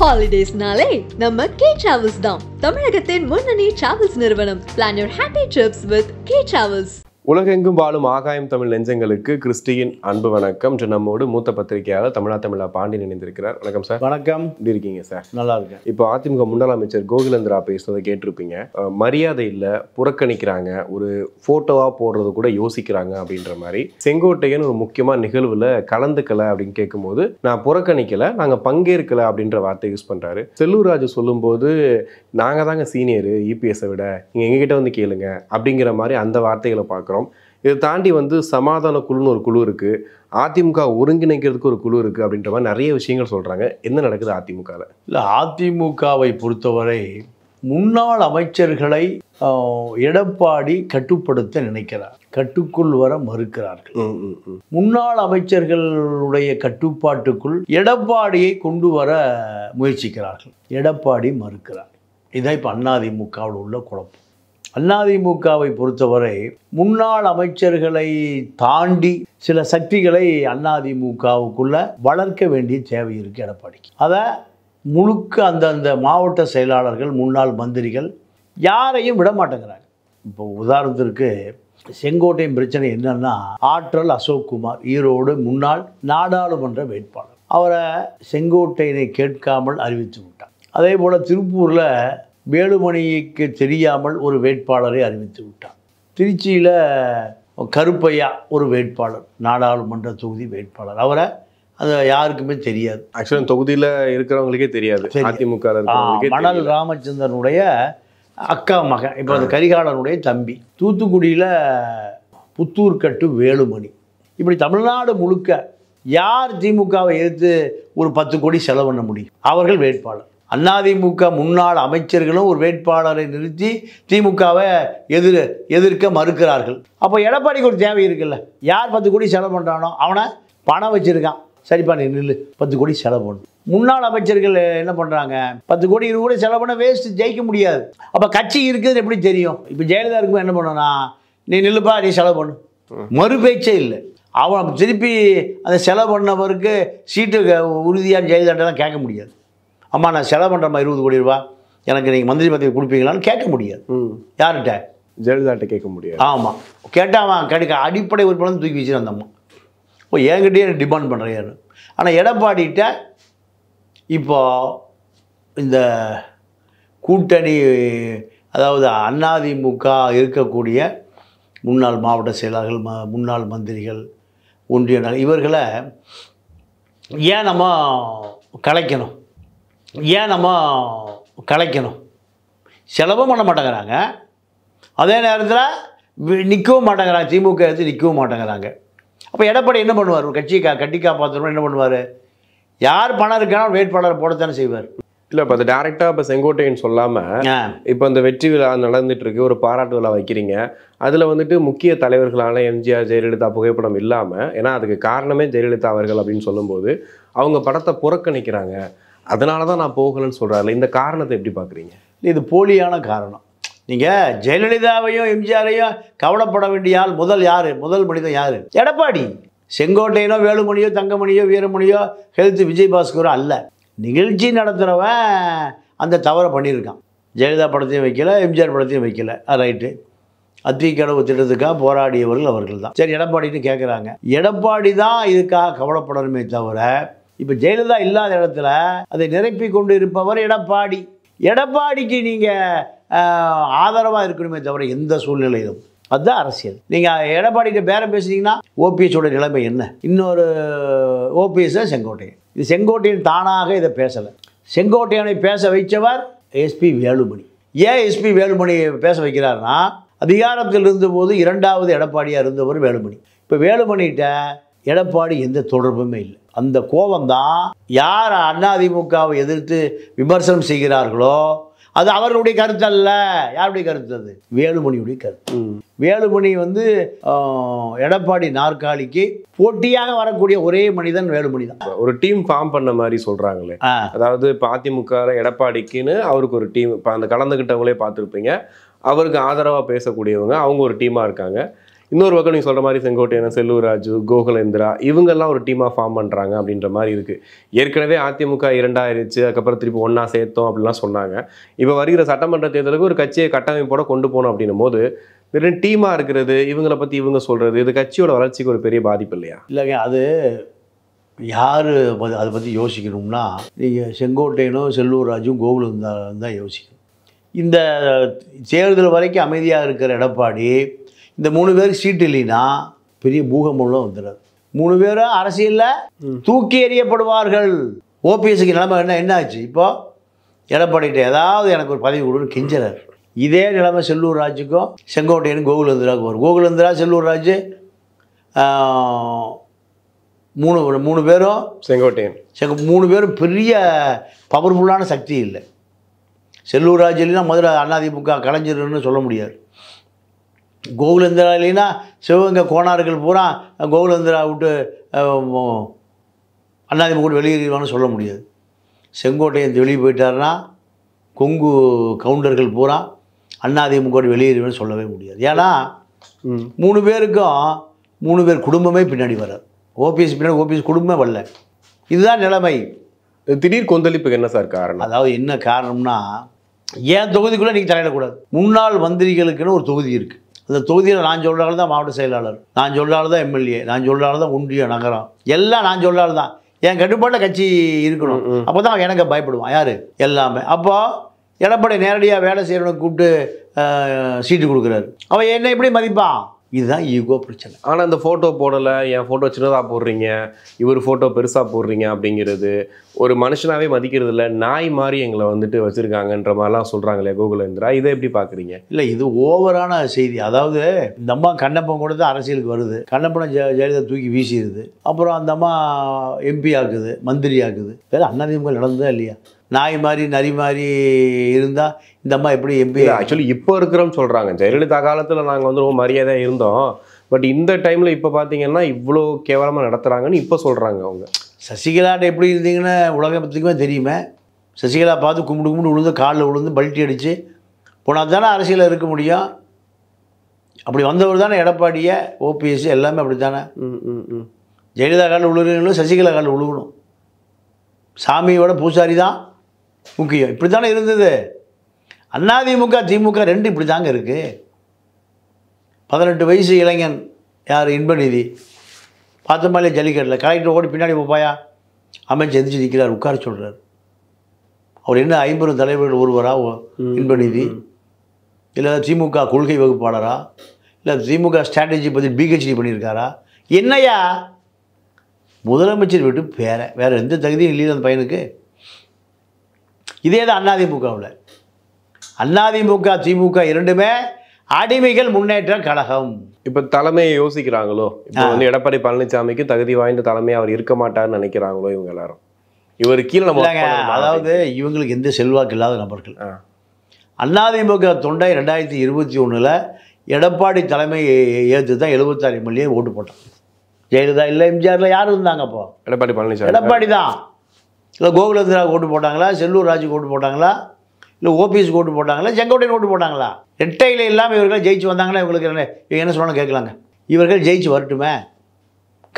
Holidays-நாலே நம்ம K Travels தான். தமிழகத்தின் முன்னணி டிராவல்ஸ் நிறுவனம். Plan your happy trips with K Travels. உலகெங்கும் வாழும் ஆகாயம் தமிழ் நெஞ்சங்களுக்கு கிறிஸ்டியின் அன்பு வணக்கம். நம்மோடு மூத்த பத்திரிகையாளர் தமிழா பாண்டியன் இணைந்திருக்கிறார். வணக்கம் சார். வணக்கம். எப்படி இருக்கீங்க சார்? நல்லா இருக்கேன். இப்போ அதிமுக முன்னாள் அமைச்சர் கோகுலேந்திரா பேசுறதை கேட்டிருப்பீங்க. மரியாதை இல்லை, புறக்கணிக்கிறாங்க, ஒரு போட்டோவா போடுறது கூட யோசிக்கிறாங்க அப்படின்ற மாதிரி. செங்கோட்டையன் ஒரு முக்கியமான நிகழ்வுல கலந்துக்கல அப்படின்னு கேட்கும்போது, நான் புறக்கணிக்கல, நாங்க பங்கேற்கல அப்படின்ற வார்த்தை யூஸ் பண்றாரு. செல்லூர் ராஜு சொல்லும்போது, நாங்க தாங்க சீனியர் இபிஎஸ்ஸை விட, நீங்க எங்ககிட்ட வந்து கேளுங்க அப்படிங்கிற மாதிரி அந்த வார்த்தைகளை பார்க்குறோம். இதை தாண்டி சமாதான குழுன்னு ஒரு குழு இருக்கு, அதிமுக ஒருங்கிணைக்கிறதுக்கு ஒரு குழு இருக்கு அப்படின்ற மாதிரி நிறைய விஷயங்கள் சொல்றாங்க. என்ன நடக்குது அதிமுகவில்? இல்லை, அதிமுகவை பொறுத்தவரை முன்னாள் அமைச்சர்களை எடப்பாடி கட்டுப்படுத்த நினைக்கிறார், கட்டுக்குள் வர மறுக்கிறார்கள். முன்னாள் அமைச்சர்களுடைய கட்டுப்பாட்டுக்குள் எடப்பாடியை கொண்டு வர முயற்சிக்கிறார்கள். எடப்பாடி மறுக்கிறார். இதான் இப்போ அதிமுகவில் உள்ள குழப்பம். அதிமுகவை பொறுத்தவரை முன்னாள் அமைச்சர்களை தாண்டி சில சக்திகளை அதிமுகவுக்குள்ள வளர்க்க வேண்டிய தேவை இருக்குது எடப்பாடிக்கு. அதை முழுக்க அந்தந்த மாவட்ட செயலாளர்கள், முன்னாள் மந்திரிகள் யாரையும் விட மாட்டேங்கிறாங்க. இப்போ உதாரணத்திற்கு செங்கோட்டையின் பிரச்சனை என்னன்னா, ஆற்றல் அசோக்குமார் ஈரோடு முன்னாள் நாடாளுமன்ற வேட்பாளர், அவரை செங்கோட்டையனை கேட்காமல் அறிவித்து விட்டார். அதே போல் திருப்பூரில் வேலுமணிக்கு தெரியாமல் ஒரு வேட்பாளரை அறிவித்து விட்டார். திருச்சியில் கருப்பையா ஒரு வேட்பாளர், நாடாளுமன்ற தொகுதி வேட்பாளர், அவரை அது யாருக்குமே தெரியாது. ஆக்சுவலாக தொகுதியில் இருக்கிறவங்களுக்கே தெரியாது. அதிமுக மணல் ராமச்சந்திரனுடைய அக்கா மகன், இப்போ அந்த கரிகாலனுடைய தம்பி. தூத்துக்குடியில் புத்தூர்கட்டு வேலுமணி. இப்படி தமிழ்நாடு முழுக்க யார் திமுகவை எதிர்த்து ஒரு 10 கோடி செலவு பண்ண முடியும்? அவர்கள் வேட்பாளர். அதிமுக முன்னாள் அமைச்சர்களும் ஒரு வேட்பாளரை நிறுத்தி திமுகவை எதிர்க்க மறுக்கிறார்கள். அப்போ எடப்பாடிக்கு ஒரு தேவை இருக்குல்ல, யார் 10 கோடி செலவு பண்ணுறானோ அவனை பணம் வச்சுருக்கான், சரிப்பா நீ நில்லு, 10 கோடி செலவு பண்ணு. முன்னாள் அமைச்சர்கள் என்ன பண்ணுறாங்க, 10 கோடி 20 கோடி செலவு பண்ண வேஸ்ட்டு, ஜெயிக்க முடியாது. அப்போ கட்சி இருக்குதுன்னு எப்படி தெரியும்? இப்போ ஜெயலலிதா இருக்கும் என்ன பண்ணனா, நீ நில்லுப்பா, நீ செலவு பண்ணு, மறு பேச்சே இல்லை. அவன் திருப்பி அந்த செலவு பண்ணவருக்கு சீட்டு உறுதியாக ஜெயலலிதாட்டெல்லாம் கேட்க முடியாது. அம்மா நான் செலவு பண்ணுறம்மா 20 கோடி ரூபா, எனக்கு நீங்கள் மந்திரி பதவி கொடுப்பீங்களான்னு கேட்க முடியாது. யார்கிட்ட? ஜெயலலிதாட்ட கேட்க முடியாது. ஆமாம், கேட்டால் அவன் கிடைக்க அடிப்படை உறுப்பினர் தூக்கி வச்சு அந்த அம்மா இப்போ என்கிட்டயே டிமாண்ட் பண்ணுறேன்னு. ஆனால் எடப்பாடிகிட்ட இப்போ இந்த கூட்டணி, அதாவது அதிமுக இருக்கக்கூடிய முன்னாள் மாவட்ட செயலாளர்கள், முன்னாள் மந்திரிகள், ஒன்றிய இவர்களை ஏன் நம்ம கலைக்கணும், செலவும் பண்ண மாட்டேங்கிறாங்க. அதே நேரத்தில் நிற்கவும் மாட்டேங்கிறாங்க, திமுக எடுத்து நிற்கவும் மாட்டேங்கிறாங்க. அப்போ எடப்பாடி என்ன பண்ணுவார்? ஒரு கட்சியை கட்டி காப்பாற்றணும் என்ன பண்ணுவார்? யார் பணம் இருக்கானோ வேட்பாளர் போடத்தானே செய்வார். இல்லை, இப்போ அது டேரெக்டாக இப்போ செங்கோட்டையன் சொல்லாமல் இப்போ இந்த வெற்றி விழா நடந்துட்டு இருக்கு, ஒரு பாராட்டு விழா வைக்கிறீங்க, அதில் முக்கிய தலைவர்களான எம்ஜிஆர், ஜெயலலிதா புகைப்படம் இல்லாமல், ஏன்னா அதுக்கு காரணமே ஜெயலலிதா அவர்கள் அப்படின்னு சொல்லும்போது அவங்க படத்தை புறக்கணிக்கிறாங்க, அதனால தான் நான் போகலன்னு சொல்கிறாரு. இந்த காரணத்தை எப்படி பார்க்குறீங்க? இது போலியான காரணம். நீங்கள் ஜெயலலிதாவையும் எம்ஜிஆரையும் கவலைப்பட வேண்டிய ஆள் முதல் மனிதன் யார்? எடப்பாடி. செங்கோட்டையனோ வேலுமணியோ தங்கமணியோ வீரமணியோ ஹெல்த் விஜயபாஸ்கரோ அல்ல. நிகழ்ச்சி நடத்துகிறவன் அந்த தவறை பண்ணியிருக்கான். ஜெயலலிதா படத்தையும் வைக்கல, எம்ஜிஆர் படத்தையும் வைக்கல, ரைட்டு. அத்திக்கடவு திட்டத்துக்காக போராடியவர்கள் அவர்கள் தான். சரி, எடப்பாடின்னு கேட்குறாங்க. எடப்பாடி தான் இதுக்காக கவலைப்படணுமே தவிர, இப்போ ஜெயலலிதா இல்லாத இடத்துல அதை நிரப்பி கொண்டு இருப்பவர் எடப்பாடி. எடப்பாடிக்கு நீங்கள் ஆதரவாக இருக்கணுமே தவிர எந்த சூழ்நிலையிலும். அதுதான் அரசியல். நீங்கள் எடப்பாடிகிட்ட பேரம் பேசுனீங்கன்னா ஓபிஎஸோட நிலைமை என்ன? இன்னொரு ஓபிஎஸ் தான் செங்கோட்டையன். இது செங்கோட்டையன் தானாக இதை பேசலை. செங்கோட்டையனை பேச வைத்தவர் எஸ்பி வேலுமணி. ஏன் எஸ்பி வேலுமணி பேச வைக்கிறாருன்னா, அதிகாரத்தில் இருந்தபோது 2வது எடப்பாடியாக இருந்தவர் வேலுமணி. இப்போ வேலுமணிகிட்ட எடப்பாடி எந்த தொடர்புமே இல்லை. அந்த கோபம்தான் யார் அதிமுகவை எதிர்த்து விமர்சனம் செய்கிறார்களோ அது அவர்களுடைய கருத்து அல்ல. யாருடைய கருத்து? அது வேலுமணியுடைய கருத்து. வேலுமணி எடப்பாடி நாற்காலிக்கு போட்டியாக வரக்கூடிய ஒரே மனிதன் வேலுமணி தான். ஒரு டீம் ஃபார்ம் பண்ண மாதிரி சொல்றாங்களே, அதாவது இப்போ அதிமுக எடப்பாடிக்குன்னு அவருக்கு ஒரு டீம், இப்போ அந்த கலந்துக்கிட்டவங்களே பார்த்துருப்பீங்க, அவருக்கு ஆதரவாக பேசக்கூடியவங்க, அவங்க ஒரு டீமாக இருக்காங்க. இன்னொரு பக்கம் நீங்கள் சொல்கிற மாதிரி செங்கோட்டையன், செல்லூர் ராஜு, கோகுலேந்திரா இவங்கெல்லாம் ஒரு டீமாக ஃபார்ம் பண்ணுறாங்க அப்படின்ற மாதிரி இருக்குது. ஏற்கனவே அதிமுக 2 ஆயிருச்சு, அதுக்கப்புறம் திருப்பி ஒன்றா சேர்த்தோம் அப்படிலாம் சொன்னாங்க. இப்போ வருகிற சட்டமன்ற தேர்தலுக்கு ஒரு கட்சியை கட்டமைப்போட கொண்டு போகணும் அப்படின்னும் போது டீமாக இருக்கிறது, இவங்களை பற்றி இவங்க சொல்கிறது, இது கட்சியோட வளர்ச்சிக்கு ஒரு பெரிய பாதிப்பு இல்லையா? இல்லைங்க, அது யார் அதை பற்றி யோசிக்கணும்னா நீங்கள் செங்கோட்டையனும் செல்லூர் ராஜும் கோகுலேந்திராவும் தான் யோசிக்கணும். இந்த தேர்தல் வரைக்கும் அமைதியாக இருக்கிற எடப்பாடி இந்த 3 பேருக்கு சீட்டு இல்லைன்னா பெரிய பூகம்பம்லாம் வந்துடாது. 3 பேரும் அரசியலில் தூக்கி எறியப்படுவார்கள். ஓபிஎஸ்க்கு நிலைமை என்ன ஆச்சு? இப்போ எடப்பாடிகிட்ட ஏதாவது எனக்கு ஒரு பதவி கொடுன்னு கெஞ்சுறாரு. இதே நிலைமை செல்லூர் ராஜுக்கும் செங்கோட்டையனும் கோகுலேந்திராவுக்கும் வரும். கோகுலேந்திரா, செல்லூர் ராஜு, 3 பேரும் செங்கோட்டையன் 3 பேரும் பெரிய பவர்ஃபுல்லான சக்தி இல்லை. செல்லூர் ராஜு இல்லைன்னா முதல்ல அதிமுக கலைஞர்னு சொல்ல முடியாது. கோகுலேந்திரா இல்லைன்னா சிவகங்கை கோணார்கள் பூரா கோகுலேந்திரா விட்டு அதிமுக கூட வெளியேறிவான்னு சொல்ல முடியாது. செங்கோட்டையன் வெளியே போயிட்டாருன்னா கொங்கு கவுண்டர்கள் பூரா அதிமுக வெளியேறிவான்னு சொல்லவே முடியாது. ஏன்னா 3 பேருக்கும் 3 பேர் குடும்பமே பின்னாடி வராது. ஓபிஎஸ் பின்னாடி ஓபிஎஸ் குடும்பமே வரல. இதுதான் நிலைமை. திடீர் கொந்தளிப்புக்கு என்ன சார் காரணம்? அதாவது என்ன காரணம்னா, ஏன் தொகுதிக்குள்ளே நீங்கள் தலையிடக்கூடாது. முன்னாள் மந்திரிகளுக்குன்னு ஒரு தொகுதி இருக்குது. அந்த தொகுதியில் நான் சொல்கிறாள் தான் மாவட்ட செயலாளர், நான் சொல்கிறாள் தான் எம்எல்ஏ, நான் சொல்கிறாள் தான் ஒன்றிய நகரம், எல்லாம் நான் சொல்கிறாள் தான். என் கட்டுப்பாட்டில் கட்சி இருக்கணும். அப்போ தான் எனக்கு பயப்படுவான் யார் எல்லாமே. அப்போ எடப்பாடி நேரடியாக வேலை செய்கிறவனுக்கு கூப்பிட்டு சீட்டு கொடுக்குறாரு. அவன் என்ன எப்படி மதிப்பான்? இதுதான் ஈகோ பிரச்சனை. ஆனால் இந்த ஃபோட்டோ போடலை, என் ஃபோட்டோ சின்னதாக போடுறீங்க, இவர் ஃபோட்டோ பெருசாக போடுறீங்க அப்படிங்கிறது ஒரு மனுஷனாகவே மதிக்கிறது இல்லை, நாய் மாதிரி எங்களை வச்சுருக்காங்கன்ற மாதிரிலாம் சொல்கிறாங்களே கோகுலேந்திரா, இதை எப்படி பார்க்குறீங்க? இல்லை, இது ஓவரான செய்தி. அதாவது இந்த அம்மா கண்ணப்பன் கூட தான் அரசியலுக்கு வருது. கண்ணப்பனை ஜெயலலிதா தூக்கி வீசிடுது. அப்புறம் அந்த அம்மா எம்பி ஆக்குது, மந்திரி ஆக்குது. வேறு அதிமுக நடந்ததா இல்லையா? நாய் மாதிரி நரி மாதிரி இருந்தால் இந்த அம்மா எப்படி எம்பி? ஆக்சுவலி இப்போ இருக்கிறோம்னு சொல்கிறாங்க. ஜெயலலிதா காலத்தில் நாங்கள் ரொம்ப மரியாதையாக இருந்தோம், பட் இந்த டைமில் இப்போ பார்த்தீங்கன்னா இவ்வளோ கேவலமாக நடத்துகிறாங்கன்னு இப்போ சொல்கிறாங்க அவங்க. சசிகலாட்ட எப்படி இருந்தீங்கன்னு உலகத்துக்குமே தெரியுமே. சசிகலா பார்த்து கும்பிடு விழுந்து காலில் விழுந்து பல்ட்டி அடித்து போனால் தானே அரசியலில் இருக்க முடியும். அப்படி வந்தவர் தானே எடப்பாடியை, ஓபிஎஸ் எல்லாமே அப்படி தானே. ஜெயலலிதா காலில் விழுகிறீங்களும் சசிகலா காலில் விழுகணும். சாமியோட பூசாரி தான் முக்கியம். இப்படி தானே இருந்தது. அதிமுக திமுக 2 இப்படி தாங்க இருக்குது. 18 வயசு இளைஞன் யார், இன்பநிதி, பார்த்த மாதிரியே ஜல்லிக்கட்டில் கலெக்டர் ஓடி பின்னாடி போப்பாயா அமைச்சு எந்திரிச்சு நிற்கிறார், உட்கார சொல்கிறார். அவர் என்ன 50 தலைவர்கள் ஒருவரா இன்பநிதி? இல்லை திமுக கொள்கை வகுப்பாளரா? இல்லை திமுக ஸ்ட்ராட்டஜி பற்றி பிஹெச்டி பண்ணியிருக்காரா? என்னையா முதலமைச்சர் விட்டு வேறு எந்த தகுதியும் இல்லையா அந்த பையனுக்கு? இதே தான் அதிமுகவில். அதிமுக திமுக 2மே அடிமைகள் முன்னேற்ற கழகம். இப்போ தலைமையை யோசிக்கிறாங்களோ? இப்போ எடப்பாடி பழனிசாமிக்கு தகுதி வாய்ந்த தலைமை அவர் இருக்க மாட்டார்னு நினைக்கிறாங்களோ இவங்க எல்லாரும்? இவர் கீழே நம்ம அதாவது இவங்களுக்கு எந்த செல்வாக்கு இல்லாத நபர்கள். அதிமுக தொண்டை 2021 எடப்பாடி தலைமையை ஏற்று தான் 76 எம்எல்ஏ ஓட்டு போட்டான். ஜெயலலிதா இல்லை, எம்ஜிஆரில் யார் இருந்தாங்க? அப்போ எடப்பாடி பழனிசாமி, எடப்பாடி தான். இல்லை கோகுலேந்திரா ஓட்டு போட்டாங்களா? செல்லூர் ராஜுக்கு ஓட்டு போட்டாங்களா? இல்லை ஓபிஎஸ்க்கு ஓட்டு போட்டாங்களா? செங்கோட்டையன் ஓட்டு போட்டாங்களா? ரெட்டையில் இல்லாமல் இவர்கள் ஜெயிச்சு வந்தாங்கன்னா இவங்களுக்கு என்ன சொல்லணும் கேட்கலாங்க. இவர்கள் ஜெயிச்சு வரட்டுமே.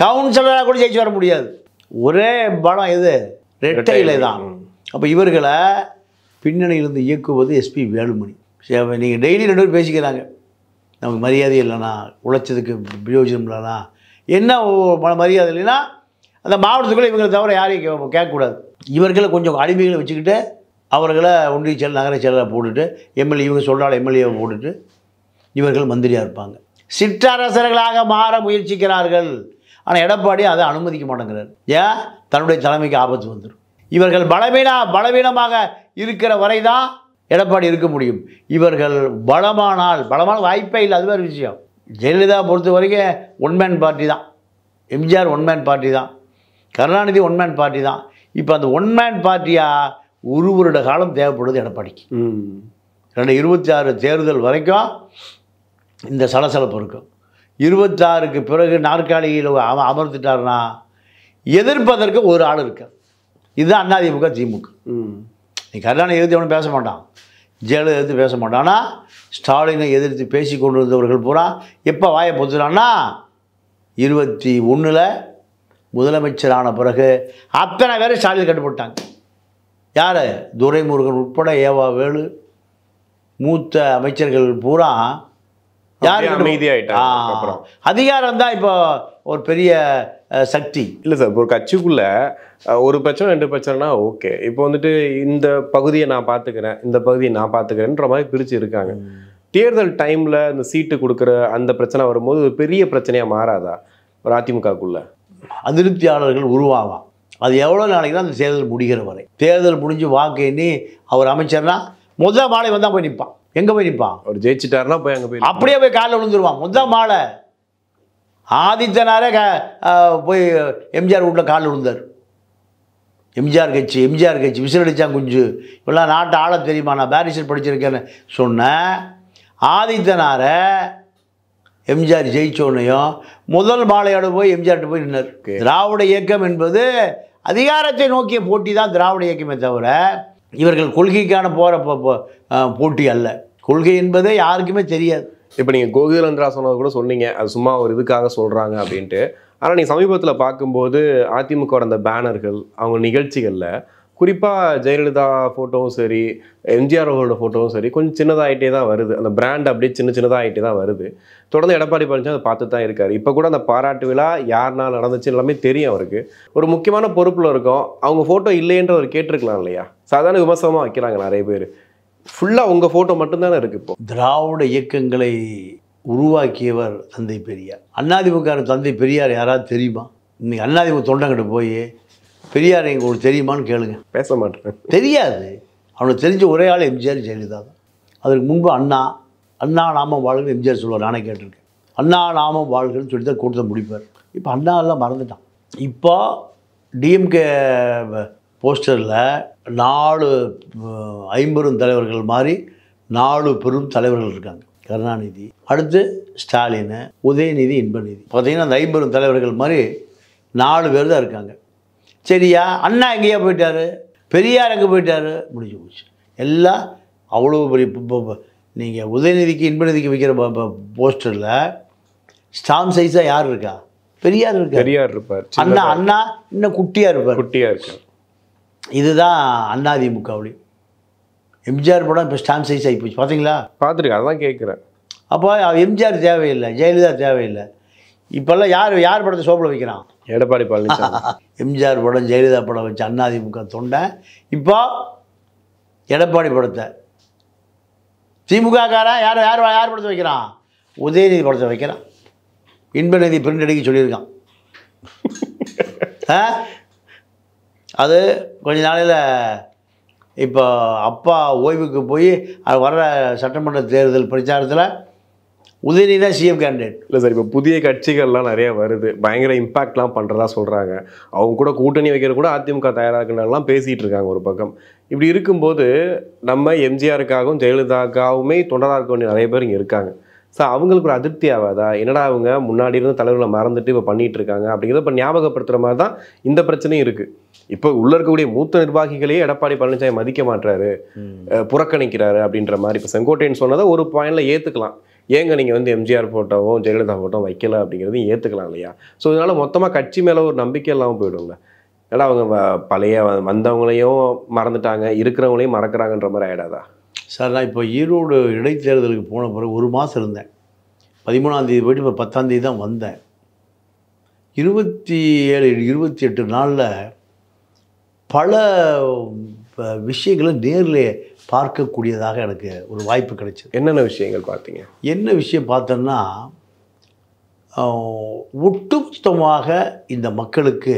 கவுன்சிலராக கூட ஜெயிச்சு வர முடியாது. ஒரே பலம் எது? ரெட்டையிலே தான். அப்போ இவர்களை பின்னணியிலிருந்து இயக்குவது எஸ்பி வேலுமணி. நீங்கள் டெய்லி 2 பேர் பேசிக்கிறாங்க, நமக்கு மரியாதை இல்லைண்ணா, உழைச்சதுக்கு பிரயோஜனம் இல்லைண்ணா. என்ன மரியாதை இல்லைன்னா அந்த மாவட்டத்துக்குள்ளே இவங்களை தவிர யாரையும் கேட்கக்கூடாது. இவர்களை கொஞ்சம் அடிமைகளை வச்சுக்கிட்டு அவர்களை ஒன்றிய செயல் நகர செயலாளர் போட்டுட்டு எம்எல்ஏ இவங்க சொல்கிறாள் எம்எல்ஏவை போட்டுட்டு இவர்கள் மந்திரியாக இருப்பாங்க. சிற்றரசர்களாக மாற முயற்சிக்கிறார்கள். ஆனால் எடப்பாடி அதை அனுமதிக்க மாட்டேங்கிறார். ஏன்? தன்னுடைய தலைமைக்கு ஆபத்து வந்துடும். இவர்கள் பலவீனமாக இருக்கிற வரை தான் எடப்பாடி இருக்க முடியும். இவர்கள் பலமான வாய்ப்பே இல்லை. அது வேறு விஷயம். ஜெயலலிதா பொறுத்த வரைக்கும் ஒன்மேன் பார்ட்டி தான். எம்ஜிஆர் ஒன்மேன் பார்ட்டி தான். கருணாநிதி ஒன்மேன் பார்ட்டி தான். இப்போ அந்த ஒன்மேன் பார்ட்டியாக ஒரு வருட காலம் தேவைப்படுது எடப்பாடிக்கு. 2026 தேர்தல் வரைக்கும் இந்த சலசலப்பு இருக்கும். 26க்கு பிறகு நாற்காலியில் அமர்ந்துட்டார்னா எதிர்ப்பதற்கு ஒரு ஆள் இருக்கார். இதுதான் அதிமுக திமுக. நீ கருணாநிதி எதிர்த்து எவனும் பேச மாட்டான், ஜெயலலிதா எதிர்த்து பேச மாட்டான். ஆனால் ஸ்டாலினை எதிர்த்து பேசி கொண்டிருந்தவர்கள் பூரா எப்போ வாயை பொத்துறான்னா 21 முதலமைச்சரான பிறகு அத்தனை பேர் ஸ்டாலின் கட்டுப்பட்டாங்க. யார்? துரைமுருகன் உட்பட ஏவா வேலு மூத்த அமைச்சர்கள் பூரா யார் அமைதியாயிட்டாங்க. அதிகாரம் தான் இப்போ ஒரு பெரிய சக்தி இல்லை சார். ஒரு கட்சிக்குள்ள ஒரு பிரச்சனை 2 பிரச்சனைனா ஓகே, இப்போ வந்துட்டு இந்த பகுதியை நான் பார்த்துக்கிறேன், இந்த பகுதியை நான் பார்த்துக்கிறேன்ற மாதிரி பிரித்து இருக்காங்க. தேர்தல் டைமில் இந்த சீட்டு கொடுக்குற அந்த பிரச்சனை வரும்போது ஒரு பெரிய பிரச்சனையாக மாறாதா ஒரு அதிமுகக்குள்ள? அதிருப்தியாளர்கள் உருவாகும். அது எவ்வளோ நாளைக்கு தான் அந்த தேர்தல் முடிகிற வரை. தேர்தல் முடிஞ்சு வாக்கு எண்ணி அவர் அமைச்சர்னா முதல் மாலை வந்தால் போய் நிற்பான். எங்கே போய் நிற்பான்? அவர் ஜெயிச்சிட்டாருன்னா போய் அங்கே போய் அப்படியே போய் காலில் விழுந்துருவான். முதல் மாலை ஆதித்தனாரே போய் எம்ஜிஆர் வீட்டில் காலில் விழுந்தார். எம்ஜிஆர் கட்சி விசிலடிச்சான் குஞ்சு இப்பெல்லாம் நாட்டை ஆள தெரியுமா, நான் பேரிஸ்டர் படிச்சிருக்கேன்னு சொன்ன ஆதித்தனாரை எம்ஜிஆர் ஜெயிச்சோன்னையும் முதல் மாலையோடு போய் எம்ஜிஆர்கிட்ட போய் நின்னார். திராவிட இயக்கம் என்பது அதிகாரத்தை நோக்கிய போட்டி தான் திராவிட இயக்கமே தவிர இவர்கள் கொள்கைக்கான போட்டி அல்ல. கொள்கை என்பதே யாருக்குமே தெரியாது. இப்போ நீங்கள் கோகுலேந்திரா சொன்னது கூட சொன்னீங்க, அது சும்மா ஒரு இதுக்காக சொல்கிறாங்க அப்படின்ட்டு. ஆனால் நீங்கள் சமீபத்தில் பார்க்கும்போது அதிமுகவோட அந்த பேனர்கள் அவங்க நிகழ்ச்சிகளில் குறிப்பாக ஜெயலலிதா ஃபோட்டோவும் சரி, எம்ஜிஆர் அவர்களோட ஃபோட்டோவும் சரி கொஞ்சம் சின்னதாகிட்டே தான் வருது. அந்த பிராண்ட் அப்படியே சின்னதாகிட்டே தான் வருது. தொடர்ந்து எடப்பாடி பழனிசாமி அதை பார்த்து தான் இருக்கார். இப்போ கூட அந்த பாராட்டு விழா யாருனா நடந்துச்சு எல்லாமே தெரியும் அவருக்கு. ஒரு முக்கியமான பொறுப்பில் இருக்கும், அவங்க ஃபோட்டோ இல்லைன்ற அவர் கேட்டிருக்கலாம் இல்லையா? சாதாரண விமர்சனமாக வைக்கிறாங்க நிறைய பேர். ஃபுல்லாக உங்கள் ஃபோட்டோ மட்டும்தானே இருக்குது. இப்போ திராவிட இயக்கங்களை உருவாக்கியவர் தந்தை பெரியார். அதிமுக தந்தை பெரியார் யாராவது தெரியுமா? இன்னைக்கு அதிமுக தொண்டங்கிட்ட போய் பெரியார் எங்களுக்கு தெரியுமான்னு கேளுங்க. பேச மாட்டேன். தெரியாது. அவனுக்கு தெரிஞ்ச ஒரே ஆள் எம்ஜிஆர் ஜெயலலிதா தான். அதற்கு முன்பு அண்ணா நாமம் வாழ்கன்னு எம்ஜிஆர் சொல்லுவார். நானே கேட்டிருக்கேன். அண்ணா நாமம் வாழ்கன்னு சொல்லி தான் கூட்டத்தை முடிப்பார். இப்போ அண்ணா எல்லாம் மறந்துட்டான். இப்போ டிஎம்கே போஸ்டரில் 4 ஐம்பெரும் தலைவர்கள் மாதிரி 4 பெரும் தலைவர்கள் இருக்காங்க. கருணாநிதி, அடுத்து ஸ்டாலின், உதயநிதி, இன்பநிதி. பார்த்தீங்கன்னா அந்த 50 தலைவர்கள் மாதிரி 4 பேர் தான் இருக்காங்க. சரியா? அண்ணா எங்கேயா போயிட்டார், பெரியார் எங்கே போயிட்டார், முடிஞ்சு போச்சு எல்லாம். அவ்வளோ பெரிய நீங்கள் உதயநிதிக்கு இன்பநிதிக்கு வைக்கிற போஸ்டரில் ஸ்டாம்ப் சைஸாக யார் இருக்கா? பெரியார் இருக்கா? பெரியார் இருப்பார். அண்ணா இன்னும் குட்டியாக இருக்கார். இதுதான் அதிமுகவுடைய. எம்ஜிஆர் படம் இப்போ ஸ்டாம்ப் சைஸ் ஆகி போச்சு. பார்த்தீங்களா? பார்த்துருக்கேன், அதான் கேட்குறேன். அப்போ எம்ஜிஆர் தேவையில்லை, ஜெயலலிதா தேவையில்லை. இப்போல்லாம் யார் படத்தை சோப்பில் வைக்கிறான்? எடப்பாடி பழனிசாமி. எம்ஜிஆர் படம் ஜெயலலிதா படம் வச்சு அதிமுக தொண்டை. இப்போ எடப்பாடி படத்தை திமுககாரன் யார் படத்தை வைக்கிறான்? உதயநிதி படத்தை வைக்கிறான். இன்பநிதி பிரிண்ட் அடிக்க சொல்லியிருக்கான். அது கொஞ்ச நாளையில் இப்போ அப்பா ஓய்வுக்கு போய் அது வர்ற சட்டமன்ற தேர்தல் பிரச்சாரத்தில் உதயநிதி தான் சிஎம் கேண்டிடேட். இல்லை சார், இப்போ புதிய கட்சிகள்லாம் நிறைய வருது, பயங்கர இம்பாக்ட்லாம் பண்ணுறதா சொல்கிறாங்க. அவங்க கூட கூட்டணி வைக்கிற கூட அதிமுக தயாராகுனாலாம் பேசிகிட்டு இருக்காங்க ஒரு பக்கம். இப்படி இருக்கும்போது நம்ம எம்ஜிஆருக்காகவும் ஜெயலலிதாவுக்காகவுமே தொண்டராக இருக்க வேண்டிய நிறைய பேர் இங்கே இருக்காங்க. ஸோ அவங்களுக்கு ஒரு அதிருப்தி ஆகாதா? என்னடா அவங்க முன்னாடி இருந்த தலைவர்களை மறந்துட்டு இப்போ பண்ணிகிட்டு இருக்காங்க அப்படிங்கிறத இப்போ ஞாபகப்படுத்துகிற மாதிரி தான் இந்த பிரச்சனையும் இருக்குது. இப்போ உள்ள இருக்கக்கூடிய மூத்த நிர்வாகிகளையே எடப்பாடி பழனிசாமி மதிக்க மாட்டுறாரு, புறக்கணிக்கிறாரு அப்படின்ற மாதிரி. இப்போ செங்கோட்டையன் சொன்னதை ஒரு பாயிண்டில் ஏற்றுக்கலாம். ஏங்க நீங்கள் வந்து எம்ஜிஆர் ஃபோட்டோவும் ஜெயலலிதா ஃபோட்டோவும் வைக்கல அப்படிங்கிறதையும் ஏற்றுக்கலாம் இல்லையா? ஸோ இதனால் மொத்தமாக கட்சி மேலே ஒரு நம்பிக்கை இல்லாமல் போயிடும்ல. ஏன்னா அவங்க பழைய வந்தவங்களையும் மறந்துட்டாங்க, இருக்கிறவங்களையும் மறக்கிறாங்கன்ற மாதிரி ஆகிடாதா? சார், நான் இப்போ ஈரோடு இடைத்தேர்தலுக்கு போன பிறகு 1 மாதம் இருந்தேன். 13ஆம் தேதி போய்ட்டு இப்போ 10ஆம் தேதி தான் வந்தேன். 27 28 நாளில் பல விஷயங்களை நேரில் பார்க்கக்கூடியதாக எனக்கு ஒரு வாய்ப்பு கிடைச்சது. என்னென்ன விஷயங்கள் பார்த்தீங்க? என்ன விஷயம் பார்த்தோன்னா, ஒட்டுமொத்தமாக இந்த மக்களுக்கு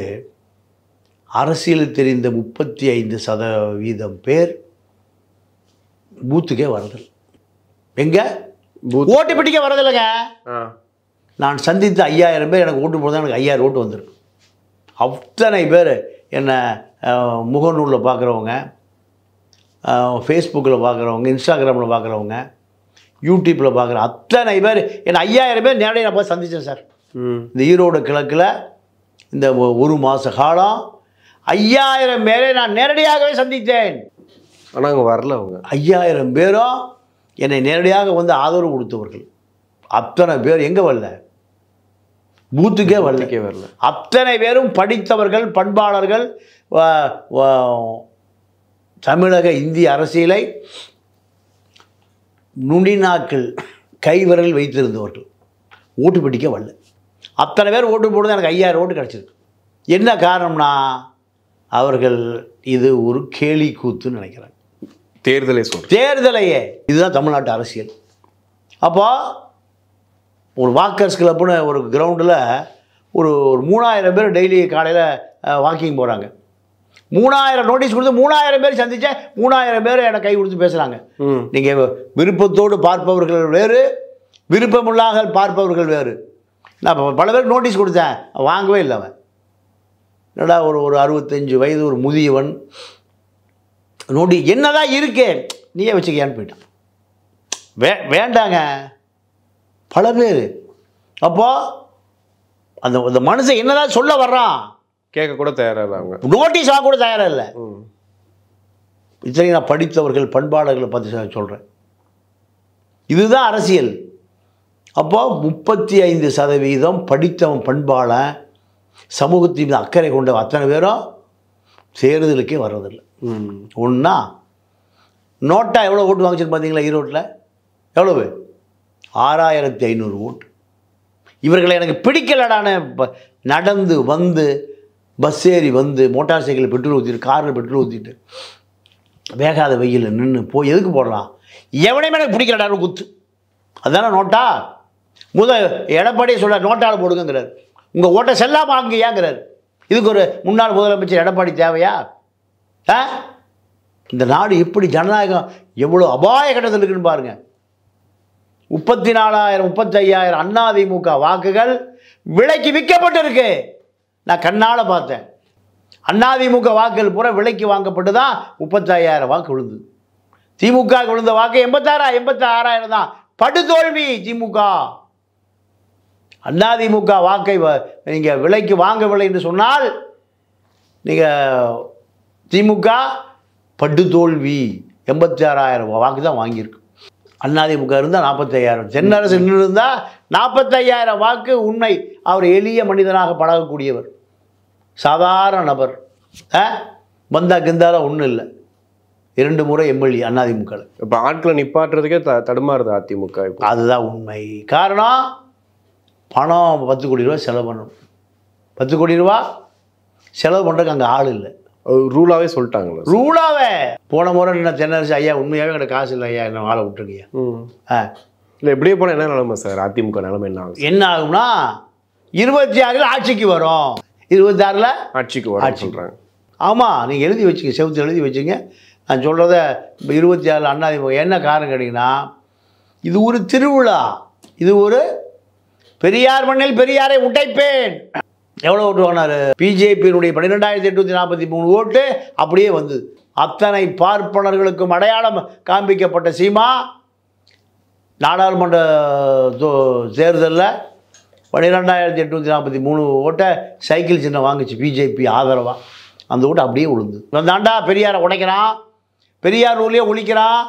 அரசியல் தெரிந்த 35% பேர் பூத்துக்கே வரதில்லை. எங்கே ஓட்டு பெட்டிக்க வரதில்லைங்க. நான் சந்தித்த 5000 பேர் எனக்கு ஓட்டு போது எனக்கு 5000 ஓட்டு வந்திருக்கு. அத்தனை பேர் என்னை முகநூலில் பார்க்குறவங்க, ஃபேஸ்புக்கில் பார்க்குறவங்க, இன்ஸ்டாகிராமில் பார்க்குறவங்க, யூடியூப்பில் பார்க்குற அத்தனை பேர் என்னை 5000 பேர் நேரடியாக நான் போய் சந்தித்தேன் சார். இந்த ஈரோடு கிழக்கில் இந்த 1 மாத காலம் 5000 பேரை நான் நேரடியாகவே சந்தித்தேன். ஆனால் அங்கே வரல. அவங்க 5000 பேரும் என்னை நேரடியாக வந்து ஆதரவு கொடுத்தவர்கள் அத்தனை பேர் எங்கே வரல, பூத்துக்கே வரல. அத்தனை பேரும் படித்தவர்கள், பண்பாளர்கள், தமிழக இந்திய அரசியலை நுனிநாக்கள் கைவிரல் வைத்திருந்தவர்கள். ஓட்டு பிடிக்க வரல. அத்தனை பேர் ஓட்டு போடுறது எனக்கு 5000 ஓட்டு கிடச்சிருக்கு. என்ன காரணம்னா அவர்கள் இது ஒரு கேலி கூத்துன்னு நினைக்கிறாங்க. தேர்தலையே இதுதான் தமிழ்நாட்டு அரசியல். அப்போ ஒரு வாக்கர்ஸ் கிளப்புன்னு ஒரு கிரவுண்டில் ஒரு 3000 பேர் டெய்லி காலையில் வாக்கிங் போகிறாங்க. 3000 நோட்டீஸ் கொடுத்து 3000 பேர் சந்தித்தேன். 3000 பேர் என்னை கை கொடுத்து பேசுகிறாங்க. நீங்கள் விருப்பத்தோடு பார்ப்பவர்கள் வேறு, விருப்பமில்லாத பார்ப்பவர்கள் வேறு. நான் பல பேருக்கு நோட்டீஸ் கொடுத்தேன், வாங்கவே இல்லை. அவன் என்னடா ஒரு 65 வயது ஒரு முதியவன் என்னதான் இருக்கே நீயே வச்சுக்கியான்னு போயிட்டான். வேண்டாங்க பல பேர். அப்போது அந்த மனுஷன் என்னதான் சொல்ல வர்றான் கேட்க கூட தயாராக, அவங்க நோட்டீஸ் ஆக கூட தயாராக இல்லை. இத்தனை நான் படித்தவர்கள், பண்பாளர்களை பற்றி சொல்கிறேன். இதுதான் அரசியல். அப்போது 35% படித்தவன், பண்பாளன், சமூகத்தின் மீது அக்கறை கொண்ட அத்தனை பேரும் தேர்தலுக்கே வர்றதில்லை. ஒன்றா நோட்டா எவ்வளோ ஓட்டு வாங்கிச்சுன்னு பார்த்தீங்களா? ஈரோட்டில் எவ்வளவு? 6500 ஓட்டு. இவர்களை எனக்கு பிடிக்கலடான நடந்து வந்து பஸ் ஏறி வந்து மோட்டார் சைக்கிளில் பெட்ரோல் ஊற்றிட்டு, காரில் பெட்ரோல் ஊற்றிட்டு வேகாத வெயில் நின்று போய் எதுக்கு போடலாம்? எவனையுமே எனக்கு பிடிக்கலடான்னு குத்து. அதுதானே நோட்டா? எடப்பாடியே சொல்ல நோட்டால் போடுங்கிறார். உங்கள் ஓட்டை செல்லாமல் அங்கே ஏங்கிறார். இதுக்கு ஒரு முன்னாள் முதலமைச்சர் எடப்பாடி தேவையா? இந்த நாடு எப்படி ஜனநாயகம் எவ்வளோ அபாய கட்டத்தில் இருக்குன்னு பாருங்கள். 34,000 35,000 அதிமுக வாக்குகள் விலைக்கு விற்கப்பட்டிருக்கு. நான் கண்ணால் பார்த்தேன். அதிமுக வாக்குகள் பூரா விலைக்கு வாங்கப்பட்டு தான் 35,000 வாக்கு விழுந்து. திமுக விழுந்த வாக்கு 86,000 தான். படுதோல்வி திமுக. அதிமுக வாக்கை நீங்கள் விலைக்கு வாங்கவில்லை என்று சொன்னால் நீங்கள் திமுக படுதோல்வி. 86,000 வாக்கு தான் வாங்கியிருக்கு. அதிமுக இருந்தால் 45,000, தென்னரசு நின்று இருந்தால் 45,000 வாக்கு. உண்மை. அவர் எளிய மனிதனாக பழகக்கூடியவர், சாதாரண நபர். வந்தா கிந்தால ஒன்றும் இல்லை. 2 முறை எம்எல்ஏ அதிமுக. இப்போ ஆட்களை நிப்பாட்டுறதுக்கே தடுமாறுது அதிமுக. அதுதான் உண்மை. காரணம் பணம் 10 கோடி ரூபா செலவு பண்ணணும். 10 கோடி ரூபா செலவு பண்ணுறதுக்கு அங்கே ஆள் இல்லை. ரூலாகவே சொல்லிட்டாங்களா? ரூலாகவே போன முறை என்ன தென்னரசு ஐயா உண்மையாகவே எனக்கு காசு இல்லை ஐயா, என்ன ஆளை விட்டுருங்கய்யா. இல்லை இப்படியே போனால் என்ன நிலைமை சார்? அதிமுக நிலைமை என்ன ஆகும்? என்ன ஆகும்னா 26 ஆட்சிக்கு வரும். 26 ஆட்சிக்கு வரும் சொல்கிறாங்க. ஆமாம், நீங்கள் எழுதி வச்சுங்க, செவத்து எழுதி வச்சுங்க. நான் சொல்கிறத 26 அதிமுக. என்ன காரணம் கேட்டிங்கன்னா இது ஒரு திருவிழா. இது ஒரு பெரியார் மண்ணில் பெரியாரை உடைப்பேன். எவ்வளோ ஓட்டு வாங்கினார்? பிஜேபியினுடைய 12,843 ஓட்டு அப்படியே வந்தது. அத்தனை பார்ப்பனர்களுக்கும் அடையாளம் காண்பிக்கப்பட்ட சீமா நாடாளுமன்ற தேர்தலில் 12,843 ஓட்டை சைக்கிள் சின்னம் வாங்கிச்சு பிஜேபி ஆதரவாக. அந்த ஓட்டு அப்படியே விழுந்து. தாண்டா பெரியாரை உடைக்கிறான், பெரியார் ஊர்லேயே ஒழிக்கிறான்.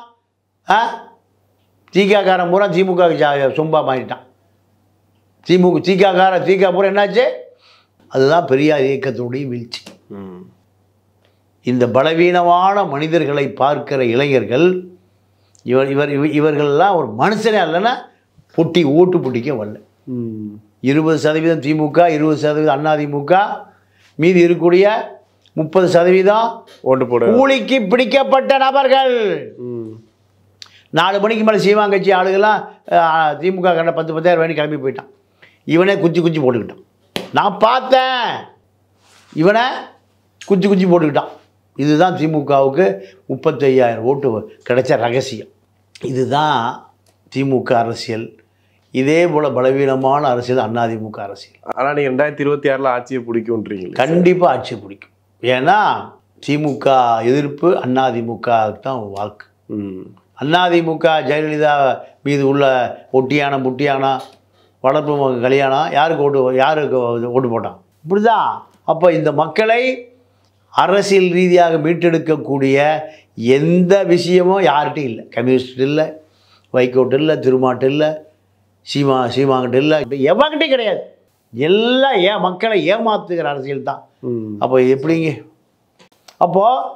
தீகாக்காரன் பூரா திமுக சொம்பா மாறிட்டான். தீகா பூரா என்னாச்சு? அதுதான் பெரியார் இயக்கத்தினுடைய வீழ்ச்சி. இந்த பலவீனமான மனிதர்களை பார்க்கிற இளைஞர்கள் இவர்கள்லாம் ஒரு மனுஷனே இல்லைன்னா ஓட்டு பிடிக்க வரல. 20% திமுக, 20% அதிமுக, மீதி இருக்கக்கூடிய 30% ஓட்டு போட கூலிக்கு பிடிக்கப்பட்ட நபர்கள். 4 மணிக்கு மேலே சீமாங்கட்சி ஆளுகள்லாம் திமுக கண்ட 10,000 வேணி கிளம்பி போயிட்டான். இவனே குச்சி போட்டுக்கிட்டான். நான் பார்த்தேன், இவனை குச்சி போட்டுக்கிட்டான். இதுதான் திமுகவுக்கு 35,000 ஓட்டு கிடைச்ச ரகசியம். இதுதான் திமுக அரசியல். இதே போல் பலவீனமான அரசியல் அதிமுக அரசியல். ஆனால் நீங்கள் 2026 ஆட்சியை பிடிக்கும்ன்றீங்க? கண்டிப்பாக ஆட்சியை பிடிக்கும். ஏன்னா திமுக எதிர்ப்பு அதிமுக தான் வாக்கு. அதிமுக ஜெயலலிதா மீது உள்ள ஒட்டியானம் புட்டியானம் வளர்ப்பு கல்யாணம் யாருக்கு ஓட்டு போட்டான்? இப்படிதான். அப்போ இந்த மக்களை அரசியல் ரீதியாக மீட்டெடுக்கக்கூடிய எந்த விஷயமும் யார்கிட்டையும் இல்லை. கம்யூனிஸ்ட் இல்லை, வைகோட்டு இல்லை, திருமாட்டு இல்லை, சீமாங்கிட்ட இல்லை, எவங்கிட்டே கிடையாது. எல்லாம் மக்களை ஏமாத்துகிற அரசியல் தான். அப்போ எப்படிங்க? அப்போது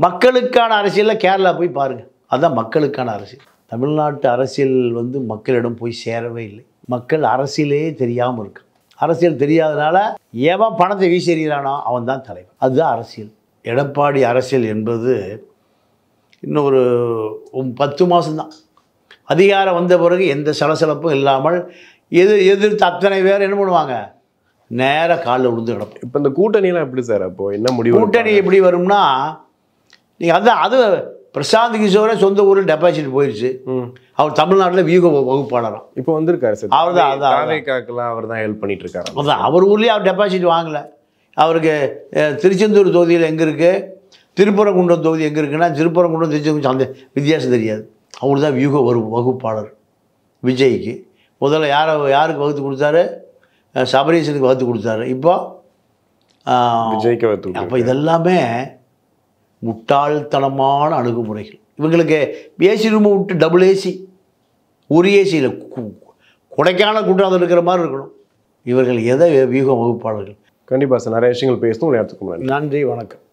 மக்களுக்கான அரசியலில் கேரளா போய் பாருங்கள், அதுதான் மக்களுக்கான அரசியல். தமிழ்நாட்டு அரசியல் வந்து மக்களிடம் போய் சேரவே இல்லை. மக்கள் அரசியலே தெரியாமல் இருக்கு. அரசியல் தெரியாதனால எவன் பணத்தை வீசெறிகிறானோ அவன் தான் தலைவர். அதுதான் அரசியல். எடப்பாடி அரசியல் என்பது இன்னும் ஒரு 10 மாதம்தான். அதிகாரம் வந்த பிறகு எந்த சலசலப்பும் இல்லாமல் எதிர்த்து அத்தனை பேர் என்ன பண்ணுவாங்க, நேராக காலில் விழுந்து கிடப்போம். இப்போ இந்த கூட்டணியெல்லாம் எப்படி சார்? அப்போது என்ன முடிவு? கூட்டணி எப்படி வரும்னா, நீங்கள் அதுதான், அது பிரசாந்த் கிஷோரே சொந்த ஊரில் டெபாசிட் போயிடுச்சு. அவர் தமிழ்நாட்டில் வியூக வகுப்பாளராம் இப்போ வந்திருக்காரு சார். அவர் தான் அவர் தான் ஹெல்ப் பண்ணிட்டு இருக்காரு. அதான் அவர் ஊர்லேயே அவர் டெபாசிட் வாங்கலை. அவருக்கு திருச்செந்தூர் தொகுதியில் எங்கே இருக்குது, திருப்பரங்குன்றம் தொகுதி எங்கே இருக்குன்னா, திருப்பரங்குன்றம் திருச்செந்தூர் அந்த வித்தியாசம் தெரியாது. அவர் தான் வியூக வகுப்பாளர் விஜய்க்கு. முதல்ல யாருக்கு வகுத்து கொடுத்தாரு? சபரீஷனுக்கு வகுத்து கொடுத்தாரு. இப்போ விஜய்க்கு வகுத்து. அப்போ இதெல்லாமே முட்டாள்தனமான அணுகுமுறைகள். இவங்களுக்கு ஏசி ரூமை விட்டு டபுள் ஏசி, ஒரு ஏசியில் கொடைக்கானல் கூட்டாது இருக்கிற மாதிரி இருக்கணும். இவர்கள் எதை வியூக வகுப்பாளர்கள்? கண்டிப்பாக சார், நிறைய விஷயங்கள் பேசணும். நேரத்துக்கு முன்னாடி நன்றி, வணக்கம்.